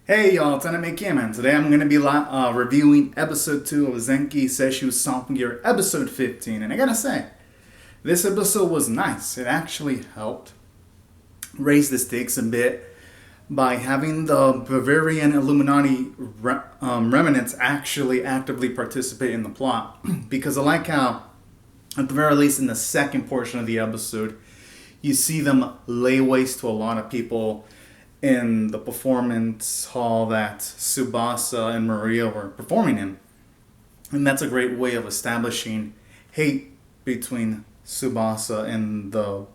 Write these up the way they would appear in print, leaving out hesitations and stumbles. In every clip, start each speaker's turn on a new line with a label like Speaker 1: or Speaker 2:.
Speaker 1: Hey y'all, it's Anime Cameron. Today I'm going to be reviewing episode 2 of Senki Zesshou Symphogear episode 15. And I gotta say, this episode was nice. It actually helped raise the stakes a bit by having the Bavarian Illuminati remnants actually actively participate in the plot. Because I like how, at the very least in the second portion of the episode, you see them lay waste to a lot of people in the performance hall that Tsubasa and Maria were performing in. And that's a great way of establishing hate between Tsubasa and the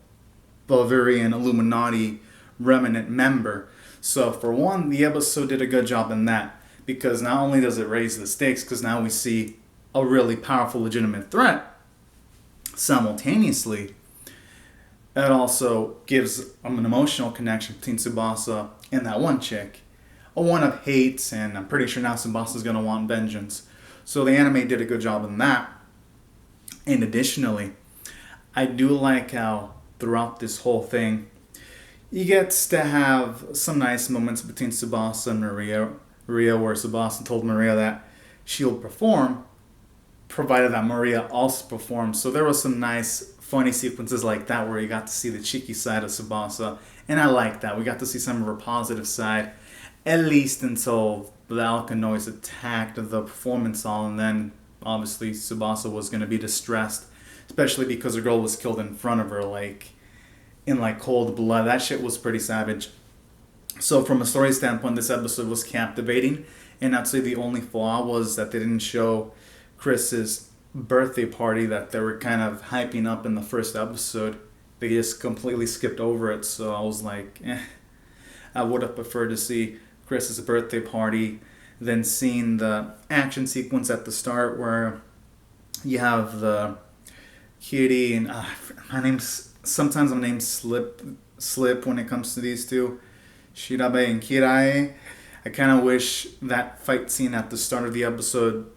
Speaker 1: Bavarian Illuminati remnant member. So, for one, the episode did a good job in that, because not only does it raise the stakes, because now we see a really powerful, legitimate threat, simultaneously, it also gives an emotional connection between Tsubasa and that one chick. A one of hate, and I'm pretty sure now Tsubasa's going to want vengeance. So the anime did a good job in that. And additionally, I do like how throughout this whole thing, you get to have some nice moments between Tsubasa and Maria, where Tsubasa told Maria that she'll perform, provided that Maria also performs. So there was some nice funny sequences like that where you got to see the cheeky side of Tsubasa, and I like that. We got to see some of her positive side, at least until the Alkanoids attacked the performance hall, and then obviously Tsubasa was going to be distressed, especially because a girl was killed in front of her, in cold blood. That shit was pretty savage. So from a story standpoint, this episode was captivating, and I'd say the only flaw was that they didn't show Chris's birthday party that they were kind of hyping up in the first episode. They just completely skipped over it, so I was like, I would have preferred to see Chris's birthday party than seeing the action sequence at the start where you have the kitty and sometimes my name's slip when it comes to these two, Shirabe and Kirae. I kind of wish that fight scene at the start of the episode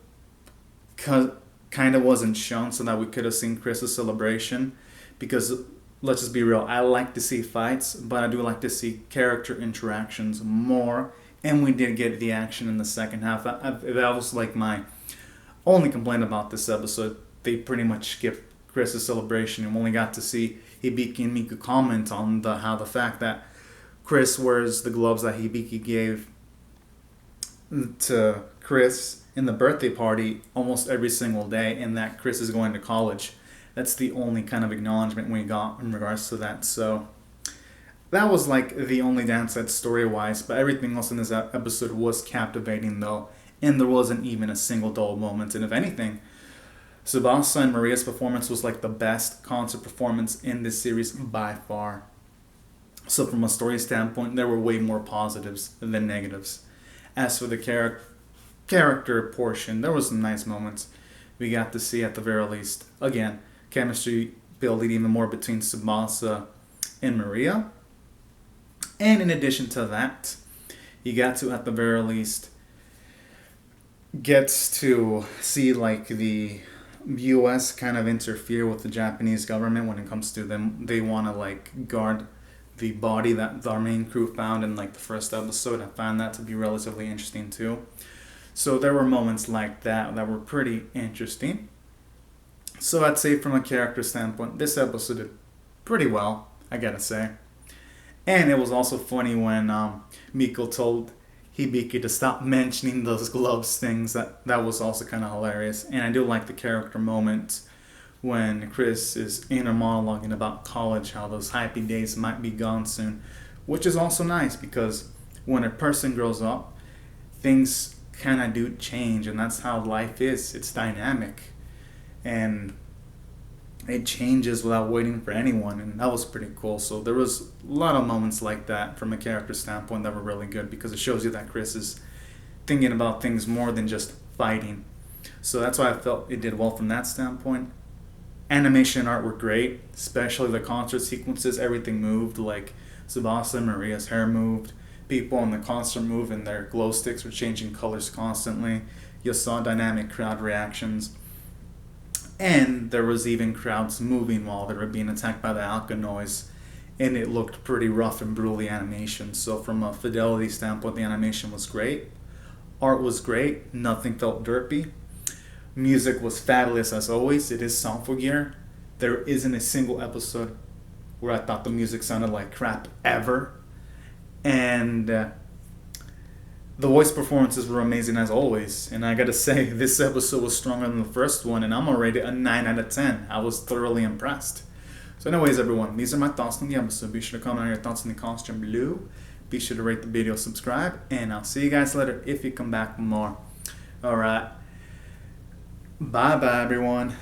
Speaker 1: kind of wasn't shown so that we could have seen Chris's celebration, because let's just be real, I like to see fights, but I do like to see character interactions more, and we did get the action in the second half. That was like my only complaint about this episode. They pretty much skipped Chris's celebration, and we only got to see Hibiki and Miku comment on how the fact that Chris wears the gloves that Hibiki gave to Chris in the birthday party almost every single day, and that Chris is going to college. That's the only kind of acknowledgement we got in regards to that. So that was like the only downside story-wise, but everything else in this episode was captivating though, and there wasn't even a single dull moment. And if anything, Tsubasa and Maria's performance was like the best concert performance in this series by far. So from a story standpoint, there were way more positives than negatives. As for the character portion, there was some nice moments. We got to see, at the very least, again, chemistry building even more between Tsubasa and Maria. And in addition to that, you got to, at the very least, gets to see the US kind of interfere with the Japanese government when it comes to them. They want to guard the body that our main crew found in the first episode. I found that to be relatively interesting too. So there were moments like that were pretty interesting. So I'd say from a character standpoint, this episode did pretty well, I gotta say. And it was also funny when Miko told Hibiki to stop mentioning those gloves things. That was also kind of hilarious. And I do like the character moment when Chris is inner monologuing about college, how those happy days might be gone soon, which is also nice, because when a person grows up, things kind of do change, and that's how life is. It's dynamic, and it changes without waiting for anyone, and that was pretty cool. So there was a lot of moments like that from a character standpoint that were really good, because it shows you that Chris is thinking about things more than just fighting. So that's why I felt it did well from that standpoint. Animation and art were great, especially the concert sequences. Everything moved, like Tsubasa and Maria's hair moved. People in the concert moved, and their glow sticks were changing colors constantly. You saw dynamic crowd reactions. And there was even crowds moving while they were being attacked by the Alkanoids. and it looked pretty rough and brutal, the animation. So from a fidelity standpoint, the animation was great. Art was great. Nothing felt derpy. Music was fabulous as always. It is Symphogear. There isn't a single episode where I thought the music sounded like crap ever. And the voice performances were amazing as always. And I gotta say, this episode was stronger than the first one, and I'm gonna rate it a 9 out of 10. I was thoroughly impressed. So anyways, everyone, these are my thoughts on the episode. Be sure to comment on your thoughts in the comments down below. Be sure to rate the video, subscribe, and I'll see you guys later if you come back for more. Alright. Bye-bye, everyone.